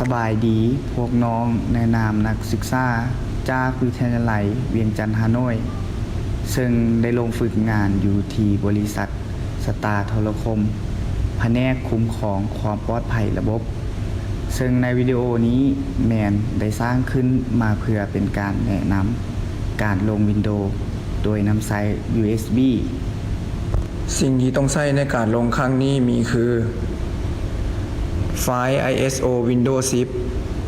สบายดีพวกน้องในนามนักศึกษาจากวิทยาลัยเวียงจันทน์ฮานอยซึ่งได้ลงฝึกงานอยู่ที่บริษัทสตาร์โทรคมแผนกคุ้มครองความปลอดภัยระบบ ซึ่งในวิดีโอนี้แมนได้สร้างขึ้นมาเพื่อเป็นการแนะนำการลงวินโดว์โดยนำไซต์ USB สิ่งที่ต้องใช้ในการลงครั้งนี้มีคือไฟล์ ISO Windows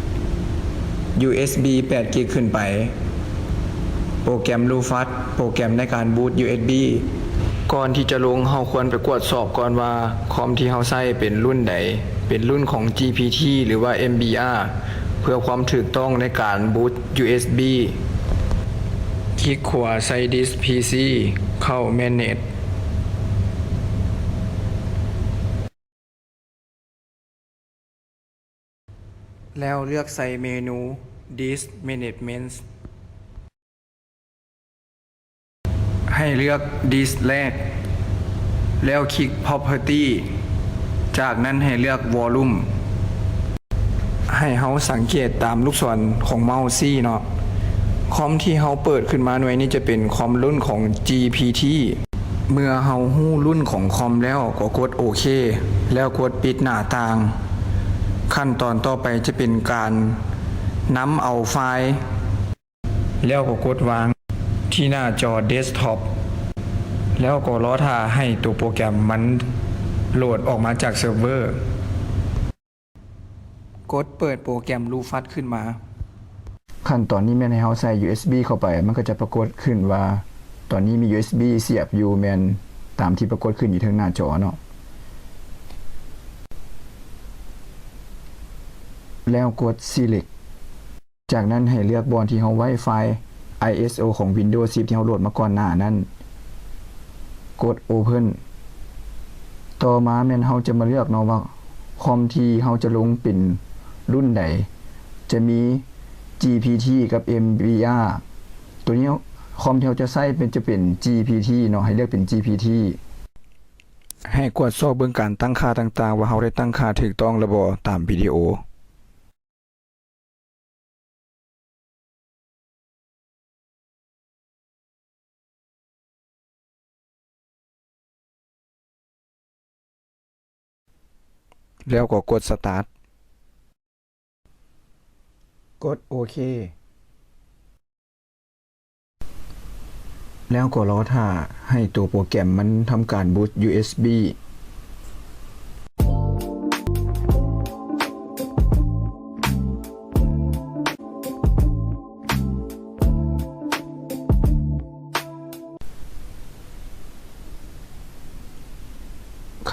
10 USB 8 g b ขึ้นไปโปรแกรม Lufast โปรแกรมในการบูต USB ก่อนที่จะลงเราควรไปตรวจสอบก่อนว่าคอมที่เราใช้เป็นรุ่นใดเป็นรุ่นของ GPT หรือว่า MBR เพื่อความถูกต้องในการบูต USB คลิกขวาใส่ Disk PC เข้า Manageแล้วเลือกใส่เมนู Disk Management ให้เลือก Disk แรกแล้วคลิก Property จากนั้นให้เลือก Volume ให้เฮาสังเกตตามลูกศรของเมาส์ซี่เนาะคอมที่เฮาเปิดขึ้นมาหน่วยนี้จะเป็นคอมรุ่นของ GPT เมื่อเฮาฮู้รุ่นของคอมแล้วก็กดโอเคแล้วกดปิดหน้าต่างขั้นตอนต่อไปจะเป็นการนำเอาไฟล์แล้วก็กดวางที่หน้าจอเดสก์ท็อปแล้วก็รอท่าให้ตัวโปรแกรมมันโหลดออกมาจากเซิร์ฟเวอร์กดเปิดโปรแกรม Lufast ขึ้นมาขั้นตอนนี้แม่นให้เฮาใส่ USB เข้าไปมันก็จะปรากฏขึ้นว่าตอนนี้มี USB เสียบอยู่แม่นตามที่ปรากฏขึ้นอยู่ทางหน้าจอเนาะแล้วกด Select จากนั้นให้เลือกบอนที่เฮาไว้ไฟล์ ISO ของ Windows 10 ที่เฮาโหลดมาก่อนหน้านั้นกด Open ต่อมาแม่นเฮาจะมาเลือกเนาะว่าคอมที่เฮาจะลงเป็นรุ่นใดจะมี GPT กับ MBR ตัวนี้คอมที่เฮาจะใช้จะเป็น GPT เนาะให้เลือกเป็น GPT ให้กดสอบเบิ่งการตั้งค่าต่างๆว่าเฮาได้ตั้งค่าถูกต้องหรือบ่ตามวิดีโอแล้วก็กด Start กดโอเคแล้วก็รอท่าให้ตัวโปรแกรมมันทำการบูต USB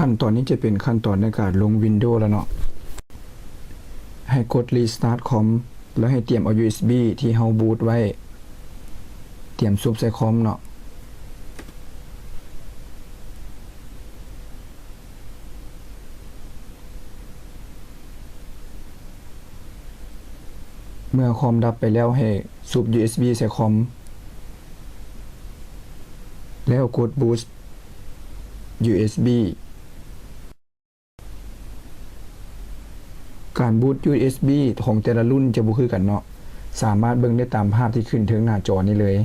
ขั้นตอนนี้จะเป็นขั้นตอนในการลง Windows แล้วเนาะให้กด Restart คอมแล้วให้เตรียมเอา USB ที่เฮาบูตไว้เตรียมซุปใส่คอมเนาะเมื่อคอมดับไปแล้วให้ซุป USB ใส่คอมแล้วกด Boost USB การบูต USB ของแต่ละรุ่นจะบ่คือกันเนาะสามารถเบิ่งได้ตามภาพที่ขึ้นถึงหน้าจอนี้เลย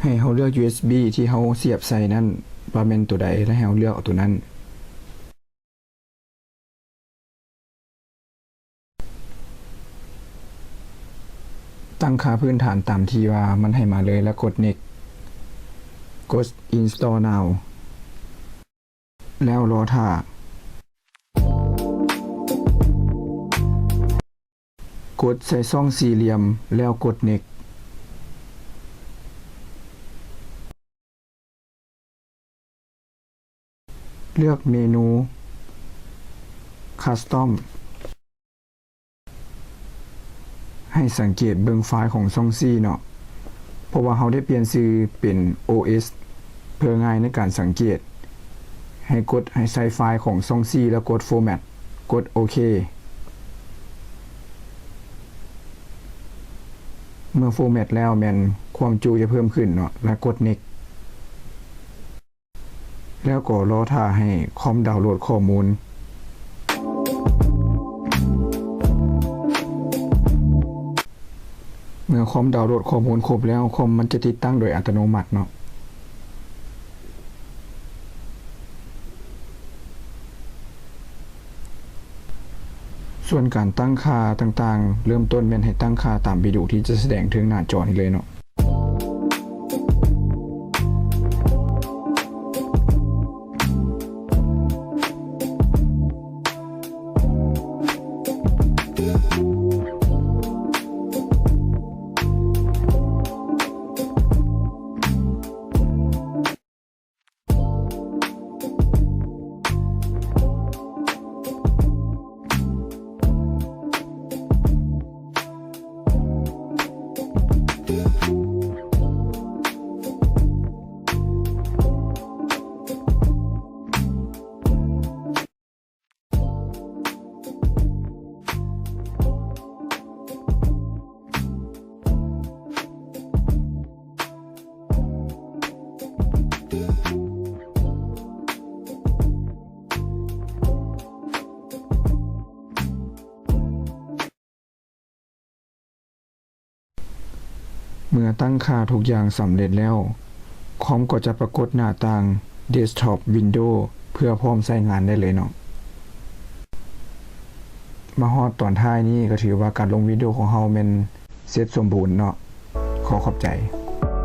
ให้เฮาเลือก USB ที่เฮาเสียบใส่นั่นว่าแม่นตัวใดและให้เฮาเลือกเอาตัวนั้นตั้งค่าพื้นฐานตามที่ว่ามันให้มาเลยแล้วกด Next กด Install Now แล้วรอท่ากดใส่ช่องสี่เหลี่ยมแล้วกด Next เลือกเมนู Custom ให้สังเกตเบิ่งไฟล์ของช่อง4เนาะเพราะว่าเราได้เปลี่ยนชื่อเป็น OS เพื่อง่ายในการสังเกตให้กดให้ใส่ไฟล์ของช่อง4แล้วกด Format กดโอเคเมื่อ Format แล้วแม่นความจุจะเพิ่มขึ้นเนาะแล้วกด Next แล้วก็รอท่าให้คอมดาวน์โหลดข้อมูล เมื่อคอมดาวน์โหลดข้อมูลครบแล้วคอมมันจะติดตั้งโดยอัตโนมัติเนาะส่วนการตั้งค่าต่างๆเริ่มต้นแม่นให้ตั้งค่าตามวิดีโอที่จะแสดงถึงหน้าจอนี้เลยเนาะเมื่อตั้งค่าทุกอย่างสำเร็จแล้วคอมก็จะปรากฏหน้าต่าง Desktop Window เพื่อพร้อมใช้งานได้เลยเนาะมาฮอดตอนท้ายนี้ก็ถือว่าการลงวิดีโอของเราแม่นเสร็จสมบูรณ์เนาะขอขอบใจ